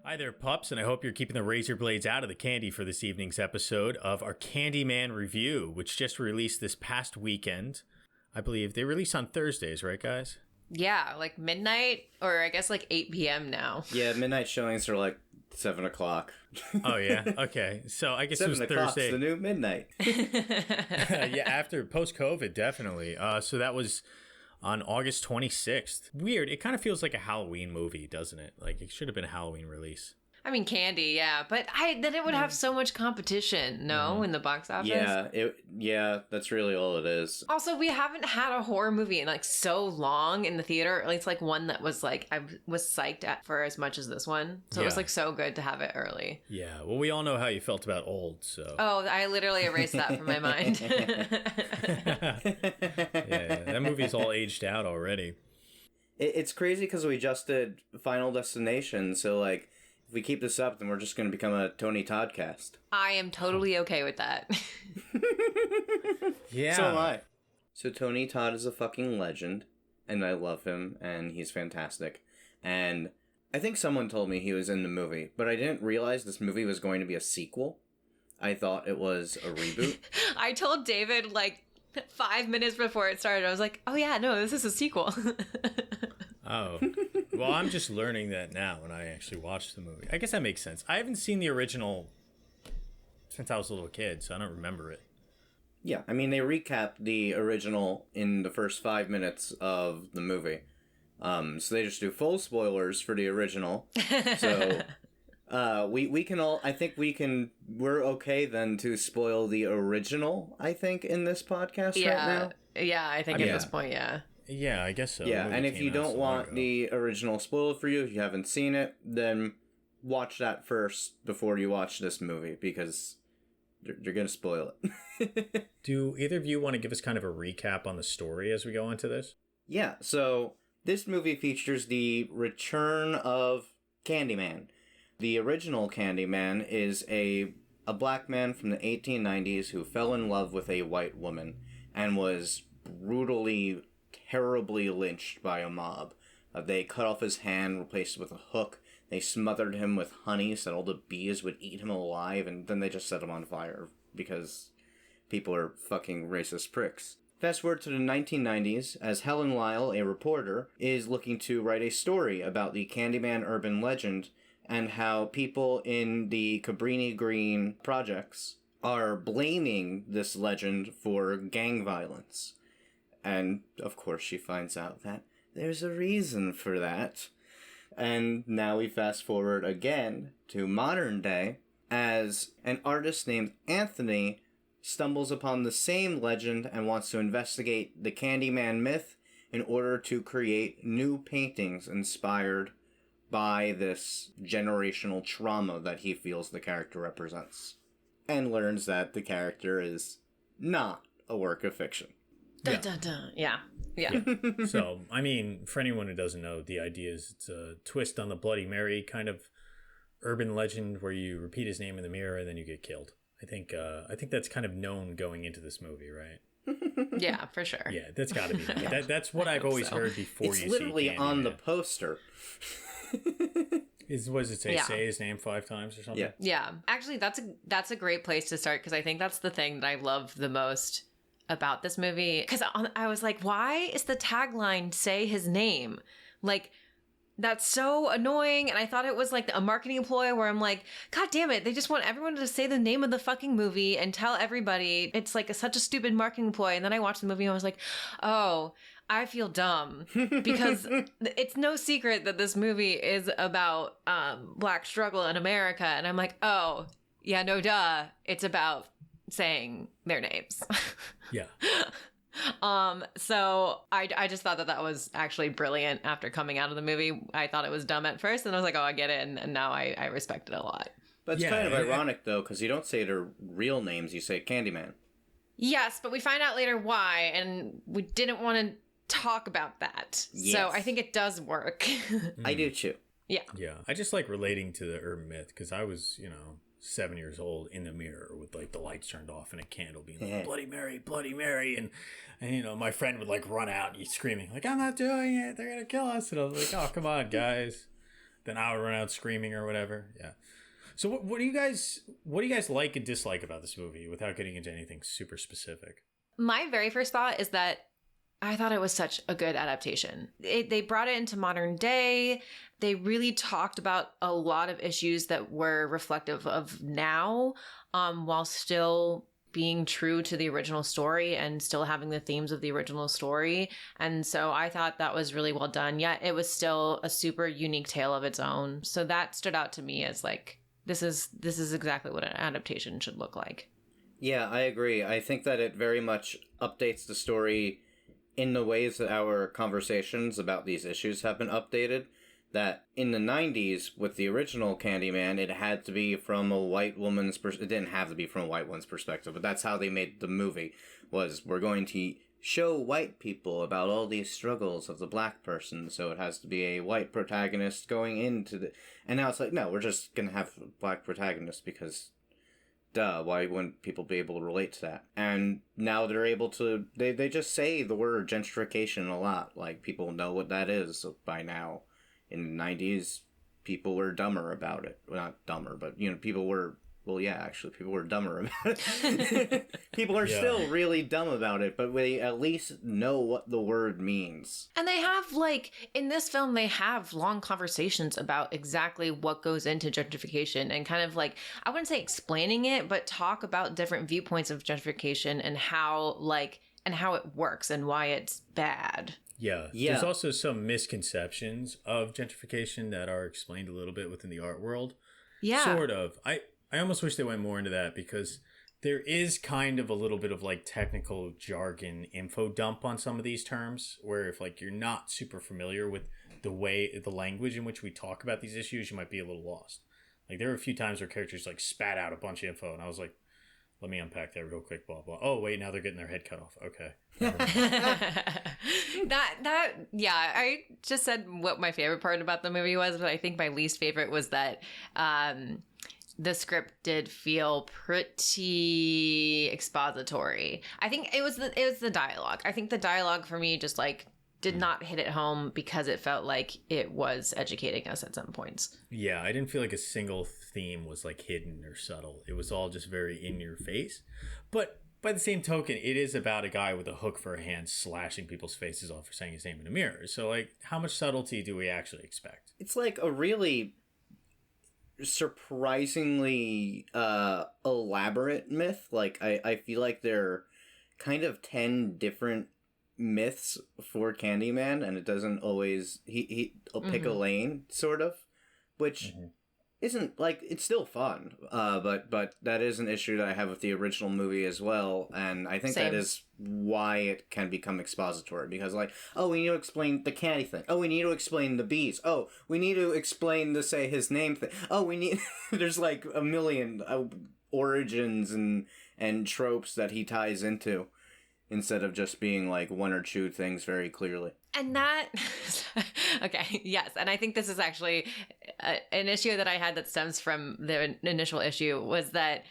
Hi there, pups, and I hope you're keeping the razor blades out of the candy for this evening's episode of our Candyman review, which just released this past weekend. I believe they release on Thursdays, right, guys? Yeah, like midnight, or I guess like 8 p.m. now. Yeah, midnight showings are like 7 o'clock. Oh, yeah? Okay. So I guess it was Thursday. The new midnight. Yeah, after post-COVID, definitely. So that was on August 26th. Weird. It kind of feels like a Halloween movie, doesn't it? Like, it should have been a Halloween release. I mean, candy, yeah. But then it would have so much competition, in the box office. Yeah, that's really all it is. Also, we haven't had a horror movie in like so long in the theater. At least like one that was like, I was psyched at for as much as this one. So it was like so good to have it early. Yeah, well, we all know how you felt about Old, so. Oh, I literally erased that from my mind. Yeah, that movie's all aged out already. It's crazy because we just did Final Destination, so like, if we keep this up, then we're just going to become a Tony Todd cast. I am totally okay with that. Yeah. So am I. So Tony Todd is a fucking legend, and I love him, and he's fantastic. And I think someone told me he was in the movie, but I didn't realize this movie was going to be a sequel. I thought it was a reboot. I told David like 5 minutes before it started, I was like, oh yeah, no, this is a sequel. Oh. Well, I'm just learning that now when I actually watched the movie. I guess that makes sense. I haven't seen the original since I was a little kid, so I don't remember it. Yeah, I mean, they recap the original in the first 5 minutes of the movie. So they just do full spoilers for the original. So we can all, I think we're okay then to spoil the original, I think, in this podcast right now. Yeah, I think at this point, yeah. Yeah, I guess so. Yeah, and if you don't want the original spoiled for you, if you haven't seen it, then watch that first before you watch this movie, because you're going to spoil it. Do either of you want to give us kind of a recap on the story as we go into this? Yeah, so this movie features the return of Candyman. The original Candyman is a black man from the 1890s who fell in love with a white woman and was brutally, terribly lynched by a mob. They cut off his hand, replaced it with a hook. They smothered him with honey so that all the bees would eat him alive, and then they just set him on fire because people are fucking racist pricks. Fast forward to the 1990s, as Helen Lyle, a reporter, is looking to write a story about the Candyman urban legend and how people in the Cabrini Green projects are blaming this legend for gang violence. And, of course, she finds out that there's a reason for that. And now we fast forward again to modern day as an artist named Anthony stumbles upon the same legend and wants to investigate the Candyman myth in order to create new paintings inspired by this generational trauma that he feels the character represents. And learns that the character is not a work of fiction. Dun, dun, dun. Yeah. So, I mean, for anyone who doesn't know, the idea is it's a twist on the Bloody Mary kind of urban legend where you repeat his name in the mirror and then you get killed. I think that's kind of known going into this movie, right? Yeah, for sure. Yeah, that's got to be known. That's what I've always heard before you see It's literally on the poster. What does it say? Yeah. Say his name 5 times or something? Yeah. Actually, that's a great place to start, because I think that's the thing that I love the most about this movie. Because I was like, why is the tagline "say his name"? Like, that's so annoying. And I thought it was like a marketing ploy where I'm like, God damn it, they just want everyone to say the name of the fucking movie and tell everybody. It's like such a stupid marketing ploy. And then I watched the movie and I was like, oh, I feel dumb. Because it's no secret that this movie is about Black struggle in America. And I'm like, oh, yeah, no duh. It's about saying their names. Yeah. So I just thought that was actually brilliant after coming out of the movie. I thought it was dumb at first, and I was like, oh, I get it, and now I respect it a lot. But it's kind of ironic, though, because you don't say their real names, you say Candyman. Yes, but we find out later why, and we didn't want to talk about that. Yes. So I think it does work. I do, too. Yeah. Yeah. I just like relating to the urban myth, because I was, 7 years old in the mirror with like the lights turned off and a candle being like, Bloody Mary. And my friend would like run out and he's screaming like, I'm not doing it. They're going to kill us. And I was like, oh, come on, guys. then I would run out screaming or whatever. Yeah. So what do you guys like and dislike about this movie without getting into anything super specific? My very first thought is that I thought it was such a good adaptation. They brought it into modern day. They really talked about a lot of issues that were reflective of now, while still being true to the original story and still having the themes of the original story. And so I thought that was really well done. Yet it was still a super unique tale of its own. So that stood out to me as like, this is exactly what an adaptation should look like. Yeah, I agree. I think that it very much updates the story in the ways that our conversations about these issues have been updated. That in the 90s, with the original Candyman, it had to be from a white woman's it didn't have to be from a white woman's perspective, but that's how they made the movie, was we're going to show white people about all these struggles of the black person, so it has to be a white protagonist going into the... And now it's like, no, we're just going to have a black protagonist because... Duh, why wouldn't people be able to relate to that? And now they're able to... They just say the word gentrification a lot. Like, people know what that is by now. In the 90s, people were dumber about it. Well, not dumber, but, people were... Well, yeah, actually, people were dumber about it. People are still really dumb about it, but they at least know what the word means. And they have, in this film, they have long conversations about exactly what goes into gentrification and kind of I wouldn't say explaining it, but talk about different viewpoints of gentrification and how it works and why it's bad. Yeah. There's also some misconceptions of gentrification that are explained a little bit within the art world. Yeah. Sort of. I almost wish they went more into that because there is kind of a little bit of technical jargon info dump on some of these terms where if you're not super familiar with the language in which we talk about these issues, you might be a little lost. There were a few times where characters spat out a bunch of info and I was like, let me unpack that real quick, blah, blah. Oh, wait, now they're getting their head cut off. Okay. I just said what my favorite part about the movie was, but I think my least favorite was that the script did feel pretty expository. I think it was the dialogue. I think the dialogue for me just did not hit it home because it felt like it was educating us at some points. Yeah, I didn't feel like a single theme was hidden or subtle. It was all just very in your face. But by the same token, it is about a guy with a hook for a hand slashing people's faces off for saying his name in a mirror. So how much subtlety do we actually expect? It's a really surprisingly elaborate myth. I feel like there are kind of 10 different myths for Candyman, and it doesn't always he'll pick a lane, sort of, which isn't it's still fun, but that is an issue that I have with the original movie as well, and I think that is why it can become expository, because we need to explain the candy thing, we need to explain the bees, we need to explain the say his name thing, we need there's a million origins and tropes that he ties into, instead of just being one or two things very clearly. And that, okay, yes. And I think this is actually an issue that I had that stems from the initial issue, was that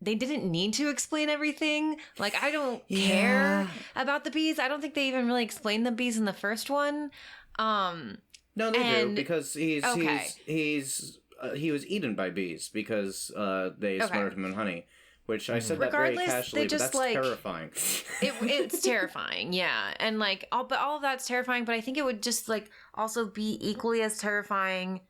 they didn't need to explain everything. I don't care about the bees. I don't think they even really explained the bees in the first one. No, they do, because he was eaten by bees because they smothered him in honey. Which I said that very casually, but that's terrifying. It's terrifying, yeah. And all of that's terrifying, but I think it would just also be equally as terrifying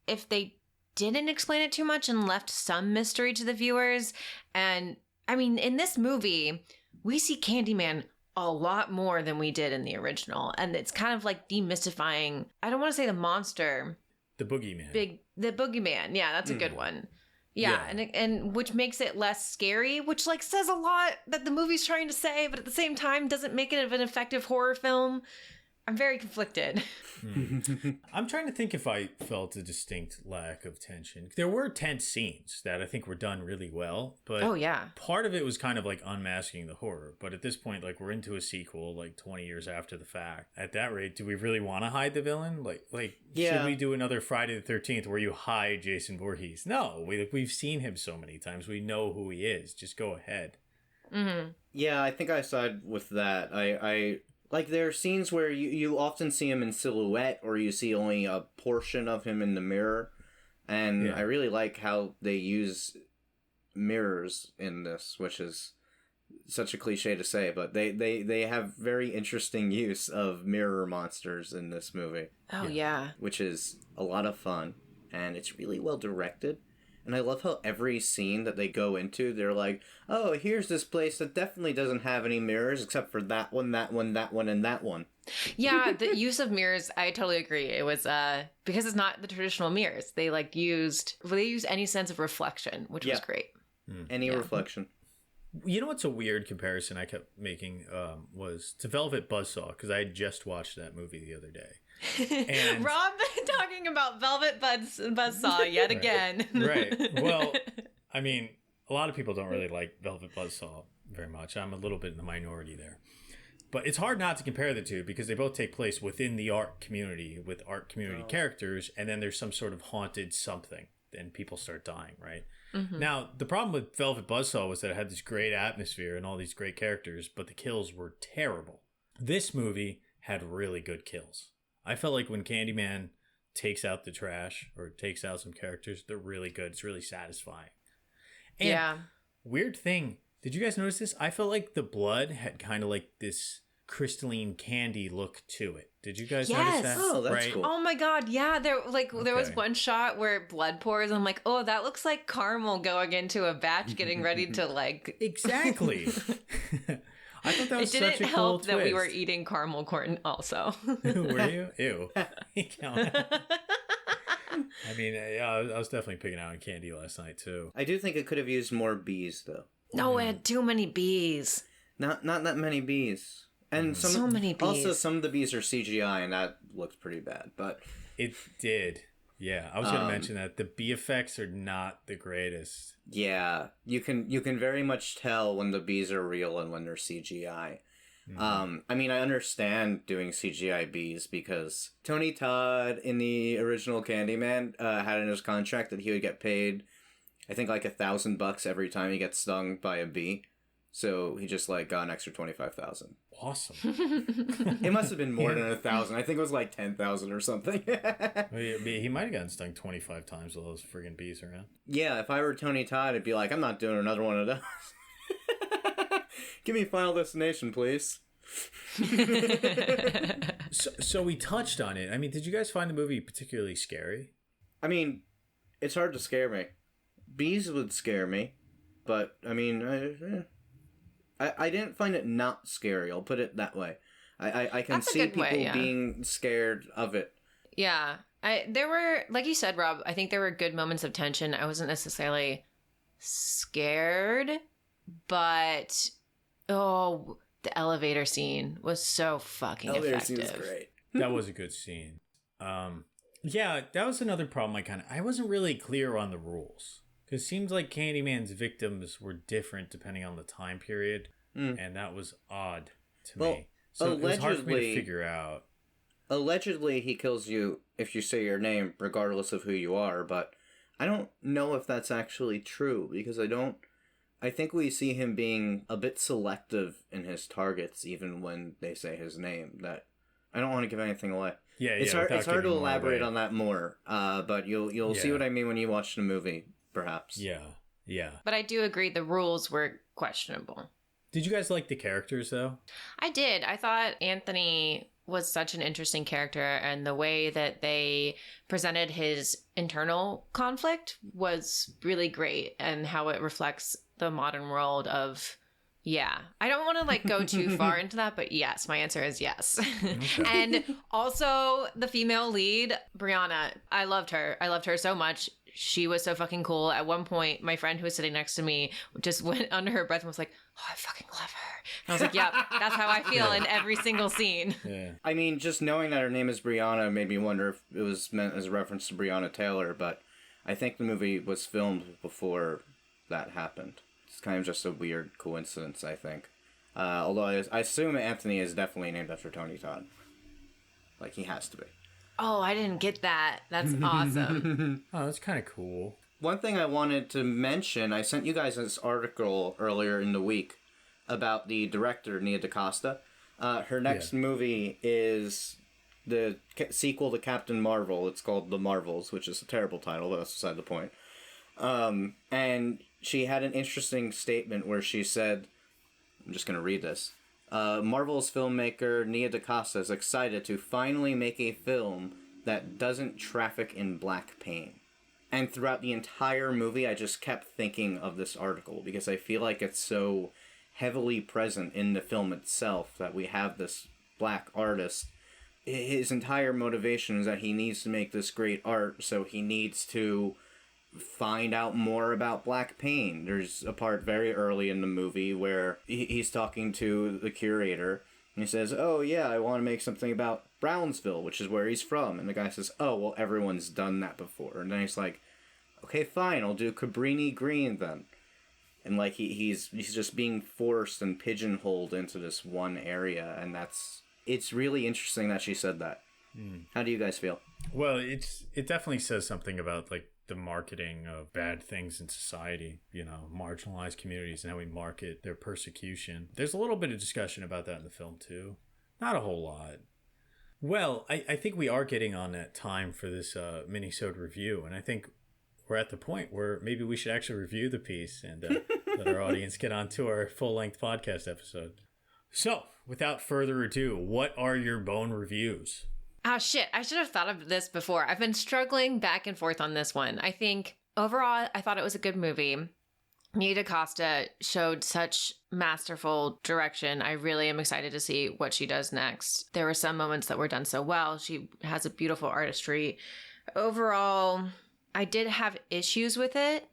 if they didn't explain it too much and left some mystery to the viewers. And I mean, in this movie, we see Candyman a lot more than we did in the original. And it's kind of demystifying, I don't want to say the monster. The boogeyman. The boogeyman, yeah, that's a good one. Yeah, and which makes it less scary, which says a lot that the movie's trying to say, but at the same time doesn't make it an effective horror film. I'm very conflicted. I'm trying to think if I felt a distinct lack of tension. There were tense scenes that I think were done really well, but part of it was kind of unmasking the horror. But at this point, we're into a sequel 20 years after the fact. At that rate, do we really want to hide the villain? Should we do another Friday the 13th where you hide Jason Voorhees? No, we've seen him so many times. We know who he is. Just go ahead. Mm-hmm. Yeah, I think I side with that. I Like, there are scenes where you often see him in silhouette, or you see only a portion of him in the mirror. And I really like how they use mirrors in this, which is such a cliche to say, but they have very interesting use of mirror monsters in this movie. Oh, yeah. Which is a lot of fun, and it's really well directed. And I love how every scene that they go into, they're like, oh, here's this place that definitely doesn't have any mirrors except for that one, that one, that one, and that one. Yeah, the use of mirrors, I totally agree. It was because it's not the traditional mirrors. They used any sense of reflection, which was great. Any reflection. You know what's a weird comparison I kept making was to Velvet Buzzsaw, because I had just watched that movie the other day. And Rob talking about Velvet Buzzsaw yet again. Right. Well, I mean, a lot of people don't really like Velvet Buzzsaw very much. I'm a little bit in the minority there. But it's hard not to compare the two because they both take place within the art community with art community characters, and then there's some sort of haunted something, and people start dying, right? Mm-hmm. Now, the problem with Velvet Buzzsaw was that it had this great atmosphere and all these great characters, but the kills were terrible. This movie had really good kills. I felt like when Candyman takes out the trash or takes out some characters, they're really good. It's really satisfying. And weird thing, did you guys notice this? I felt like the blood had kind of like this crystalline candy look to it. Did you guys notice that? Oh, that's cool. Oh my god, yeah. There was one shot where blood pours. And I'm like, oh, that looks like caramel going into a batch, getting ready to Exactly. I thought that was such a cool twist. It didn't help that we were eating caramel corn also. Were you? Ew. I mean, I was definitely picking out on candy last night too. I do think it could have used more bees though. No, it had too many bees. Not that many bees. And so many bees. Also, some of the bees are CGI, and that looks pretty bad. But it did. Yeah, I was going to mention that the bee effects are not the greatest. Yeah, you can very much tell when the bees are real and when they're CGI. Mm-hmm. I mean, I understand doing CGI bees because Tony Todd in the original Candyman had in his contract that he would get paid, I think, like $1,000 every time he gets stung by a bee. So he just got an extra $25,000. Awesome. It must have been more than 1,000. I think it was like 10,000 or something. He might have gotten stung 25 times with those friggin' bees around. Yeah, if I were Tony Todd, I'd be like, I'm not doing another one of those. Give me Final Destination, please. So we touched on it. I mean, did you guys find the movie particularly scary? I mean, it's hard to scare me. Bees would scare me, but I mean, I didn't find it not scary. I'll put it that way. I can see people being scared of it. Yeah. There were, like you said, Rob, I think there were good moments of tension. I wasn't necessarily scared, but the elevator scene was so fucking effective. Scene was great. That was a good scene. Yeah, that was another problem. I wasn't really clear on the rules. Because it seems like Candyman's victims were different depending on the time period, and that was odd to me. So it was hard for me to figure out. Allegedly, he kills you if you say your name, regardless of who you are, but I don't know if that's actually true, because I think we see him being a bit selective in his targets, even when they say his name. That I don't want to give anything away. Yeah, it's hard to elaborate on that more, but you'll see what I mean when you watch the movie. Perhaps. Yeah. But I do agree the rules were questionable. Did you guys like the characters, though? I did. I thought Anthony was such an interesting character, and the way that they presented his internal conflict was really great, and how it reflects the modern world of... Yeah. I don't want to go too far into that, but yes, my answer is yes. Okay. And also the female lead, Brianna, I loved her. I loved her so much. She was so fucking cool. At one point, my friend who was sitting next to me just went under her breath and was like, oh, I fucking love her. And I was like, yep, that's how I feel in every single scene. Yeah. I mean, just knowing that her name is Brianna made me wonder if it was meant as a reference to Breonna Taylor, but I think the movie was filmed before that happened. It's kind of just a weird coincidence, I think. Although I assume Anthony is definitely named after Tony Todd. He has to be. Oh, I didn't get that. That's awesome. Oh, that's kind of cool. One thing I wanted to mention, I sent you guys this article earlier in the week about the director, Nia DaCosta. Her next movie is the sequel to Captain Marvel. It's called The Marvels, which is a terrible title, but that's beside the point. And she had an interesting statement where she said, I'm just going to read this. Marvel's filmmaker Nia DaCosta is excited to finally make a film that doesn't traffic in black pain. And throughout the entire movie, I just kept thinking of this article because I feel like it's so heavily present in the film itself that we have this black artist. His entire motivation is that he needs to make this great art, so he needs to find out more about black pain. There's a part very early in the movie where he's talking to the curator, and he says, oh yeah, I want to make something about Brownsville, which is where he's from. And the guy says, oh, well, everyone's done that before. And then he's like, okay, fine, I'll do Cabrini Green then. And like he's just being forced and pigeonholed into this one area, and it's really interesting that she said that. How do you guys feel? Well, it definitely says something about like the marketing of bad things in society, marginalized communities and how we market their persecution. There's a little bit of discussion about that in the film too. Not a whole lot. Well, I think we are getting on that time for this mini-sode review, and I think we're at the point where maybe we should actually review the piece and let our audience get on to our full-length podcast episode. So, without further ado, what are your bone reviews? Oh, shit. I should have thought of this before. I've been struggling back and forth on this one. I think overall, I thought it was a good movie. Nia DaCosta showed such masterful direction. I really am excited to see what she does next. There were some moments that were done so well. She has a beautiful artistry. Overall, I did have issues with it.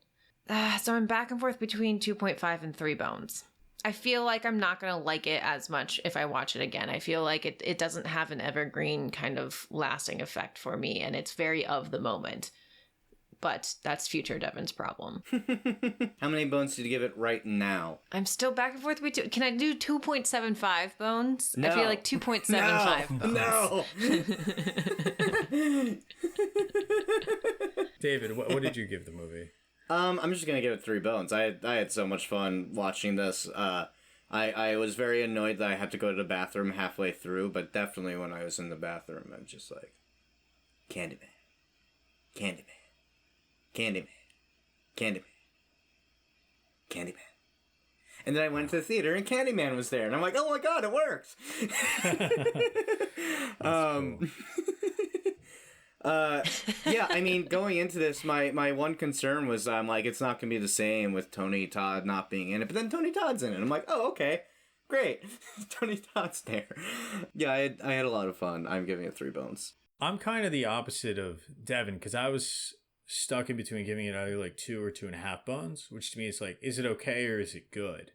So I'm back and forth between 2.5 and 3 bones. I feel like I'm not going to like it as much if I watch it again. I feel like it doesn't have an evergreen kind of lasting effect for me, and it's very of the moment. But that's future Devin's problem. How many bones did you give it right now? I'm still back and forth between. Can I do 2.75 bones? No. I feel like 2.75 bones. No. David, what did you give the movie? I'm just gonna give it 3 bones. I had so much fun watching this. I was very annoyed that I had to go to the bathroom halfway through, but definitely when I was in the bathroom, I'm just like, Candyman, Candyman, Candyman, Candyman, Candyman. And then I went to the theater and Candyman was there, and I'm like, oh my god, it works! Yeah, I mean, going into this, my one concern was I'm like, it's not gonna be the same with Tony Todd not being in it, but then Tony Todd's in it. I'm like, oh, okay, great, Tony Todd's there. Yeah, I had a lot of fun. I'm giving it 3 bones. I'm kind of the opposite of Devin, because I was stuck in between giving it either like 2 or 2.5 bones, which to me is like, is it okay or is it good?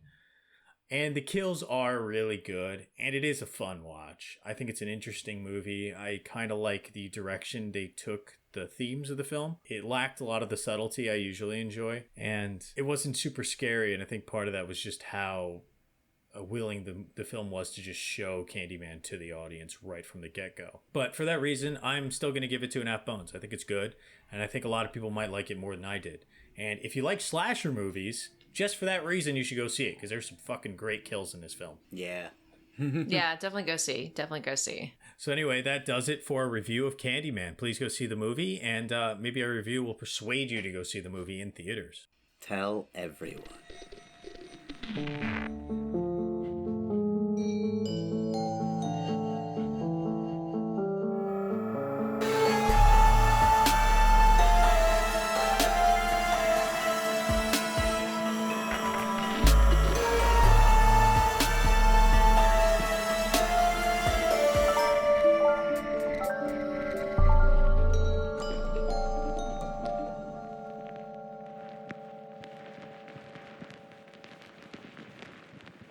And the kills are really good, and it is a fun watch. I think it's an interesting movie. I kind of like the direction they took the themes of the film. It lacked a lot of the subtlety I usually enjoy, and it wasn't super scary, and I think part of that was just how willing the film was to just show Candyman to the audience right from the get-go. But for that reason, I'm still going to give it 2.5 bones. I think it's good, and I think a lot of people might like it more than I did. And if you like slasher movies, just for that reason, you should go see it, because there's some fucking great kills in this film. Yeah. Yeah, definitely go see. Definitely go see. So anyway, that does it for a review of Candyman. Please go see the movie, and maybe our review will persuade you to go see the movie in theaters. Tell everyone.